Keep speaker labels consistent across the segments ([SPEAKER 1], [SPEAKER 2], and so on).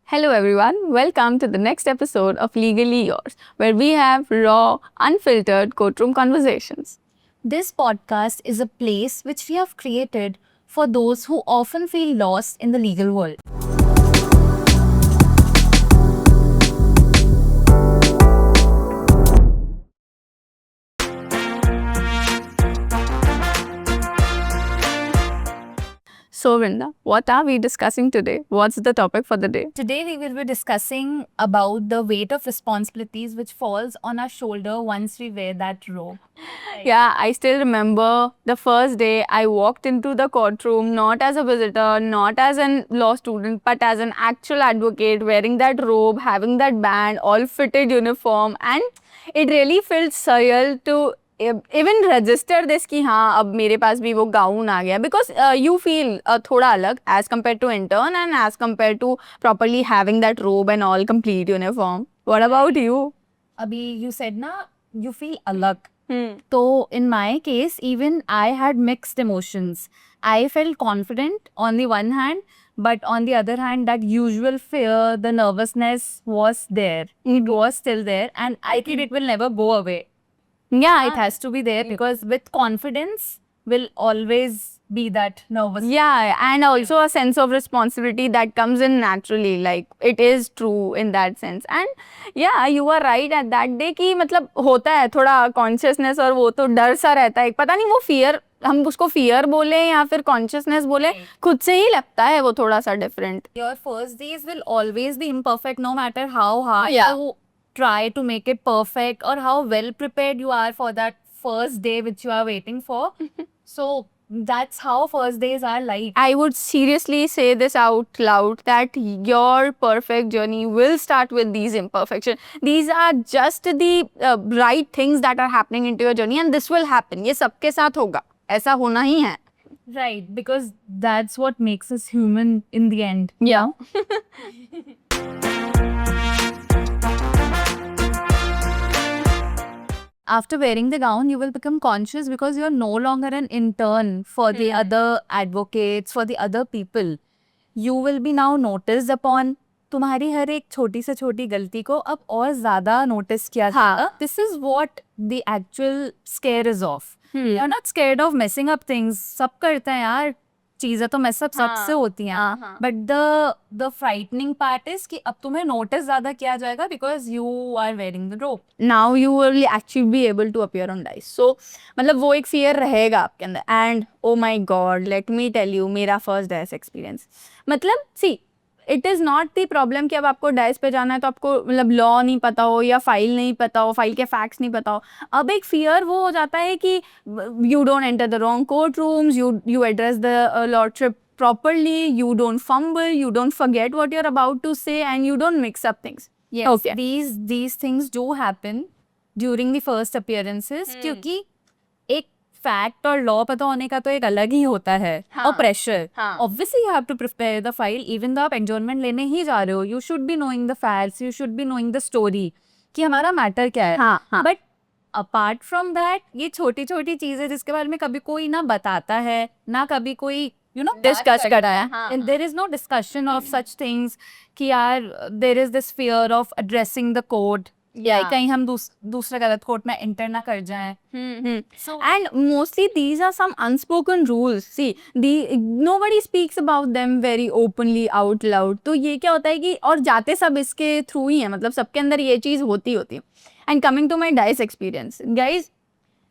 [SPEAKER 1] Hello, everyone. Welcome to the next episode of Legally Yours, where we have raw, unfiltered courtroom conversations.
[SPEAKER 2] This podcast is a place which we have created for those who often feel lost in the legal world.
[SPEAKER 1] So, Vrinda, what are we discussing today? What's the topic for the day?
[SPEAKER 2] Today we will be discussing about the weight of responsibilities which falls on our shoulder once we wear that robe.
[SPEAKER 1] Yeah, I still remember the first day I walked into the courtroom, not as a visitor, not as a law student, but as an actual advocate, wearing that robe, having that band, all fitted uniform, and it really felt surreal to even register this कि हाँ अब मेरे पास भी वो gown आ गया because you feel थोड़ा अलग as compared to intern and as compared to properly having that robe and all complete uniform. What about you?
[SPEAKER 2] Abhi, you said na, you feel alag. So in my case, even I had mixed emotions. I felt confident on the one hand, but on the other hand, that usual fear, the nervousness was there. It was still there, and I think it will never go away. Yeah, it has to be there because with confidence will always be that nervous.
[SPEAKER 1] Yeah, and also a sense of responsibility that comes in naturally, like it is true in that sense. And yeah, you are right at that day कि मतलब होता है थोड़ा consciousness और वो तो डर सा रहता है पता नहीं वो fear हम उसको fear बोले या फिर consciousness बोले खुद से ही लगता है वो थोड़ा सा different.
[SPEAKER 2] Your first days will always be imperfect no matter how hard
[SPEAKER 1] Yeah.
[SPEAKER 2] you try to make it perfect or how well prepared you are for that first day which you are waiting for. So that's how first days are like.
[SPEAKER 1] I would seriously say this out loud that your perfect journey will start with these imperfections. These are just the right things that are happening into your journey and this will happen. ये सबके साथ होगा. ऐसा होना ही है.
[SPEAKER 2] Right, because that's what makes us human in the end.
[SPEAKER 1] Yeah.
[SPEAKER 2] After wearing the gown, you will become conscious because you're no longer an intern for the other advocates, for the other people. You will be now noticed upon. तुम्हारी हर एक छोटी से छोटी गलती को अब और ज्यादा नोटिस किया जाएगा. This is what the actual scare is of. You're not scared of messing up things. सब करते हैं यार. चीजें तो mess up सबसे होती हैं. But the frightening part is कि अब तुम्हें notice ज्यादा किया जाएगा because you are wearing the robe.
[SPEAKER 1] Now you will actually be able to appear on dice. So मतलब वो एक fear रहेगा आपके अंदर. And oh my God, let me tell you मेरा first dice experience. मतलब see it is not the problem कि अब आपको डाइस पे जाना है तो आपको मतलब लॉ नहीं पता हो या फाइल नहीं पता हो फाइल के फैक्ट्स नहीं पता हो अब एक फियर वो हो जाता है कि you don't enter the wrong court rooms you address the lordship properly, you don't fumble, you don't forget what you're about to say and you don't mix up things.
[SPEAKER 2] Yes,
[SPEAKER 1] Okay.
[SPEAKER 2] these things do happen during the first appearances क्योंकि एक fact और law पता होने का तो एक अलग ही होता है और pressure. Obviously you have to prepare the file even though आप एडजॉर्नमेंट लेने ही जा रहे हो. You should be knowing the facts, you should be knowing the story कि हमारा मैटर क्या है. बट अपार्ट फ्रॉम दैट ये छोटी छोटी चीजें जिसके बारे में कभी कोई ना बताता है ना कभी कोई
[SPEAKER 1] Discuss करा है.
[SPEAKER 2] and there is no discussion of such things कि यार there is this fear of addressing the court.
[SPEAKER 1] Yeah.
[SPEAKER 2] कहीं हम दूसरा गलत कोर्ट में एंटर ना कर जाएं. So
[SPEAKER 1] And mostly these are some unspoken rules. See, nobody speaks about them very openly out loud. तो ये क्या होता है कि और जाते सब इसके थ्रू ही हैं मतलब सबके अंदर ये चीज़ होती है. And coming to my dice experience, guys,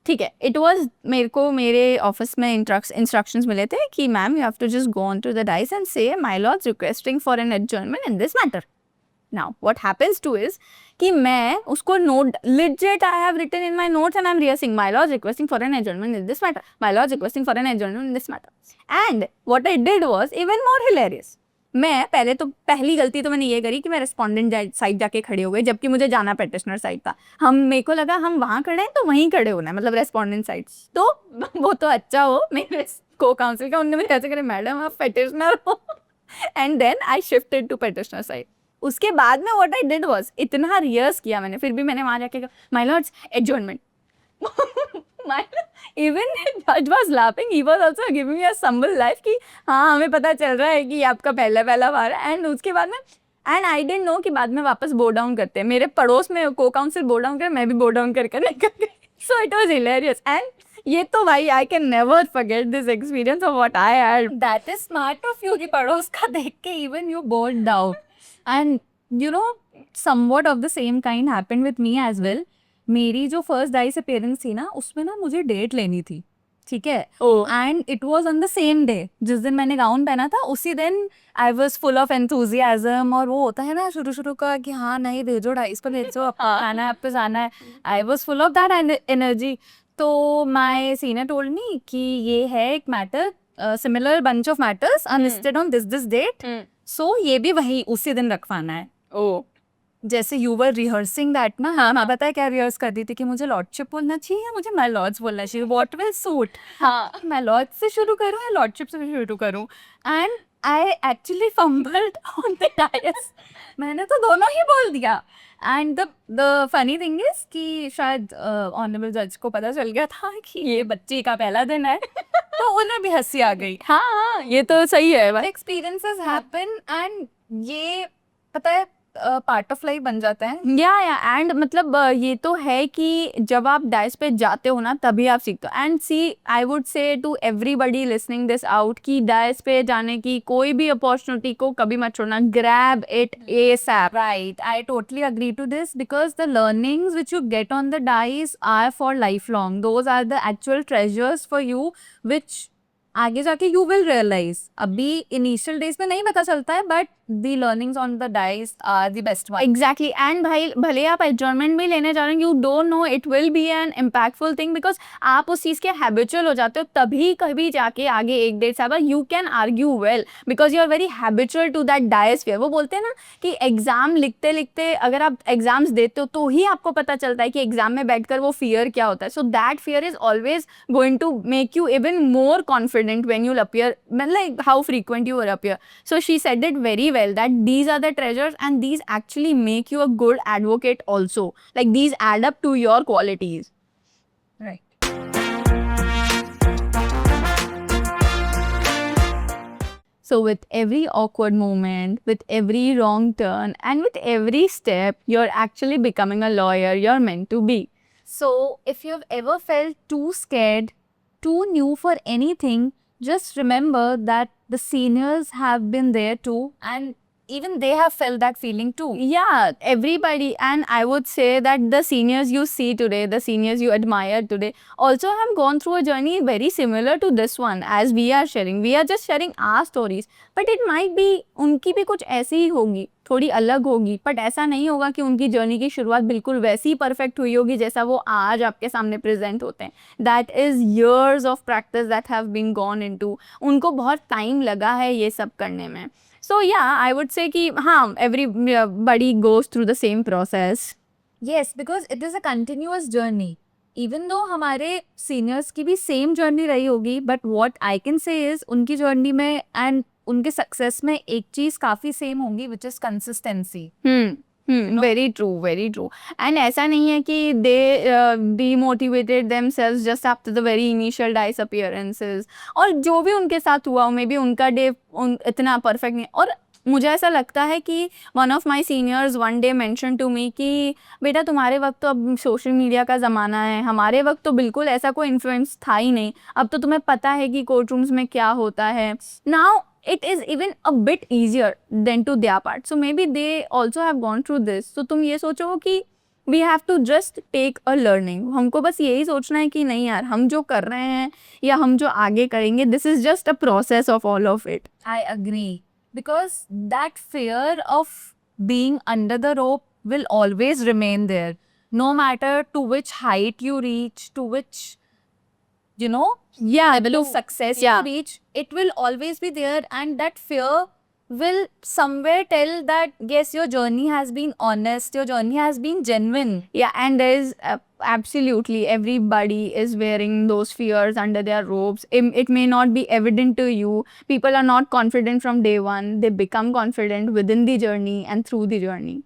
[SPEAKER 1] ठीक है इट वॉज मेरे को मेरे ऑफिस में इंस्ट्रक्शंस मिले थे कि ma'am you have to just go on to the dais and say my lords requesting for an adjournment in this matter. Now what happens to is कि मैं उसको नोट लिजिट I have written in my notes and I am rehearsing my lords requesting for an adjournment in this matter, my lords requesting for an adjournment in this matter. And what I did was even more hilarious. मैं पहली गलती तो मैंने ये करी कि मैं respondent side जाके खड़े हो गए जबकि मुझे जाना पेटिशनर साइड था. मेरे को लगा हम वहाँ खड़े हैं तो वहीं खड़े होना है मतलब रेस्पोंडेंट साइड. तो वो तो अच्छा हो मेरे को काउंसिल का उन्होंने मेरे ऐसे करे मैडम आप पेटिशनर हो and then I shifted to petitioner side. उसके बाद में व्हाट आई डिड वाज इतना रिहर्स किया मैंने फिर भी मैंने वहाँ जाके कहा my lords adjournment. Even judge was laughing. He was also giving me a humble life कि हाँ हमें पता चल रहा है कि आपका पहला बार है. एंड उसके बाद में एंड आई डेंट नो कि बाद में वापस बो डाउन करते हैं. मेरे पड़ोस में को काउंसिल बो डाउन कर, मैं भी बो डाउन करके निकल गई. So it was hilarious. And ये तो भाई I can never forget this experience of what I had.
[SPEAKER 2] That is smart of you कि पड़ोस का देख के even you bowed down. And you know, somewhat of the same kind happened with me as well. मेरी जो first dice appearance थी ना, उसमें ना मुझे डेट लेनी थी, ठीक है.
[SPEAKER 1] Oh.
[SPEAKER 2] And it was on the same day. जिस दिन मैंने गाउन पहना था उसी दिन आई वॉज फुल ऑफ एंथुजियाज्म. और वो होता है ना शुरू का कि हाँ नहीं भेजो, डाइस पर भेजो, अब आना है, अब तो जाना है. I was full of that energy. तो माई सीनियर टोल्ड मी कि ये है एक matter, similar bunch of matters unlisted on this date, so ये भी वही उसी दिन रखवाना है.
[SPEAKER 1] Oh.
[SPEAKER 2] जैसे यू वर रिहर्सिंग दैट ना. हाँ, मैं पता है क्या रिहर्स कर रही थी कि मुझे लॉर्डशिप बोलना चाहिए या मुझे माय लॉर्ड्स बोलना चाहिए, व्हाट विल सूट.
[SPEAKER 1] हाँ.
[SPEAKER 2] मैं लॉर्ड से शुरू करूँ या लॉर्डशिप से शुरू करूँ. And I actually fumbled on the dais. मैंने तो दोनों ही बोल दिया. And the funny thing is कि शायद ऑनरेबल जज को पता चल गया था कि ये बच्ची का पहला दिन है, तो उन्हें भी हंसी आ गई.
[SPEAKER 1] हाँ, ये तो सही है भाई.
[SPEAKER 2] एक्सपीरियंसेस हैपन एंड ये पता है पार्ट ऑफ लाइफ बन जाता है.
[SPEAKER 1] या एंड मतलब ये तो है कि जब आप डाइस पे जाते हो ना तभी आप सीखते हो. And see I would say to everybody listening this out कि डाइस पे जाने की कोई भी अपॉर्चुनिटी को कभी मत छोड़ना. Grab it ASAP.
[SPEAKER 2] Right, I totally agree to this because the learnings which you get on the dice are for lifelong. Those are the actual treasures for you which आगे जाके you will realize. अभी initial days में नहीं पता चलता है, but the learnings on the dice are the best one.
[SPEAKER 1] Exactly. And भाई भले आप एडजॉर्नमेंट भी लेने जा रहे हैं, you don't know it will be an impactful thing because आप उस चीज़ के हैबिचुअल हो जाते हो. तभी कभी जाके आगे 1-1.5 साल you can argue well because you are very habitual to that डायस्फीयर. वो बोलते हैं ना कि एग्जाम लिखते लिखते अगर आप एग्जाम्स देते हो तो ही आपको पता चलता है कि एग्जाम में बैठकर वो फियर क्या होता है. So that fear is always going to make you even more confident when you appear, like how frequent you will appear. So she said it very well that these are the treasures and these actually make you a good advocate also. Like these add up to your qualities.
[SPEAKER 2] Right.
[SPEAKER 1] So with every awkward moment, with every wrong turn and with every step, you're actually becoming a lawyer you're meant to be.
[SPEAKER 2] So if you've ever felt too scared, too new for anything, just remember that the seniors have been there too, and even they have felt that feeling too.
[SPEAKER 1] Yeah, everybody. And I would say that the seniors you see today, the seniors you admire today, also have gone through a journey very similar to this one as we are sharing. We are just sharing our stories. But it might be उनकी भी कुछ ऐसी ही होगी, थोड़ी अलग होगी. But ऐसा नहीं होगा कि उनकी जर्नी की शुरुआत बिल्कुल वैसी परफेक्ट हुई होगी जैसा वो आज आपके सामने प्रेजेंट होते हैं. That is years of practice that have been gone into. उनको बहुत टाइम लगा है ये सब करने में. So yeah, I would say कि हाँ, everybody goes through the same process.
[SPEAKER 2] Yes, because it is a continuous journey. Even though हमारे seniors की भी same journey रही होगी, but what I can say is उनकी journey में and उनके success में एक चीज़ काफ़ी same होंगी, which is consistency.
[SPEAKER 1] Very true, very true. And ऐसा नहीं है कि they demotivated themselves just after the very initial dice appearances. और जो भी उनके साथ हुआ, मे बी उनका डे इतना परफेक्ट नहीं. और मुझे ऐसा लगता है कि one of my seniors one day mention to me कि बेटा तुम्हारे वक्त तो अब सोशल मीडिया का ज़माना है, हमारे वक्त तो बिल्कुल ऐसा कोई इन्फ्लुएंस था ही नहीं. अब तो तुम्हें पता है कि कोर्ट रूम्स में क्या होता है. Now it is even a bit easier than to their part. So maybe they also have gone through this. So तुम ये सोचो कि we have to just take a learning. हमको बस यही सोचना है कि नहीं यार, हम जो कर रहे हैं या हम जो आगे करेंगे, this is just a process of all of it.
[SPEAKER 2] I agree. Because that fear of being under the rope will always remain there. No matter to which height you reach, to which, you know, level of success you reach, it will always be there, and that fear will somewhere tell that yes, your journey has been honest, your journey has been genuine.
[SPEAKER 1] Yeah, and there is absolutely everybody is wearing those fears under their robes. It may not be evident to you. People are not confident from day one. They become confident within the journey and through the journey.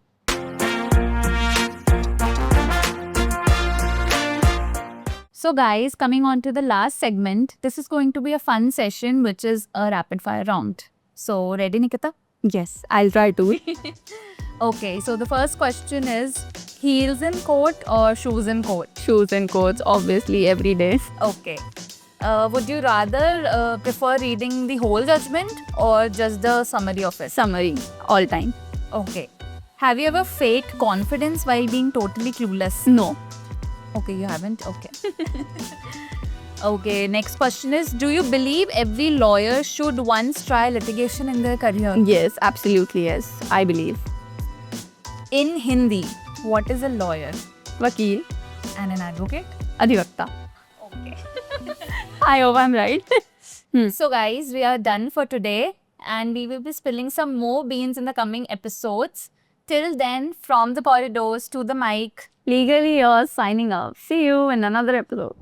[SPEAKER 2] So guys, coming on to the last segment, this is going to be a fun session which is a rapid fire round. So ready, Nikita?
[SPEAKER 1] Yes, I'll try to.
[SPEAKER 2] Okay, so the first question is heels in court or shoes in court?
[SPEAKER 1] Shoes and coats, obviously, every day.
[SPEAKER 2] Okay. Would you rather prefer reading the whole judgment or just the summary of it?
[SPEAKER 1] Summary, all time.
[SPEAKER 2] Okay. Have you ever faked confidence while being totally clueless?
[SPEAKER 1] No.
[SPEAKER 2] Okay, you haven't? Okay. Okay, next question is do you believe every lawyer should once try litigation in their career?
[SPEAKER 1] Yes, absolutely, yes. I believe.
[SPEAKER 2] In Hindi, what is a lawyer
[SPEAKER 1] Vakil,
[SPEAKER 2] and an advocate?
[SPEAKER 1] adhivakta.
[SPEAKER 2] Okay.
[SPEAKER 1] I hope I'm right.
[SPEAKER 2] So, guys, we are done for today and we will be spilling some more beans in the coming episodes. Till then, from the corridors to the mic.
[SPEAKER 1] Legally yours, signing off. See you in another episode.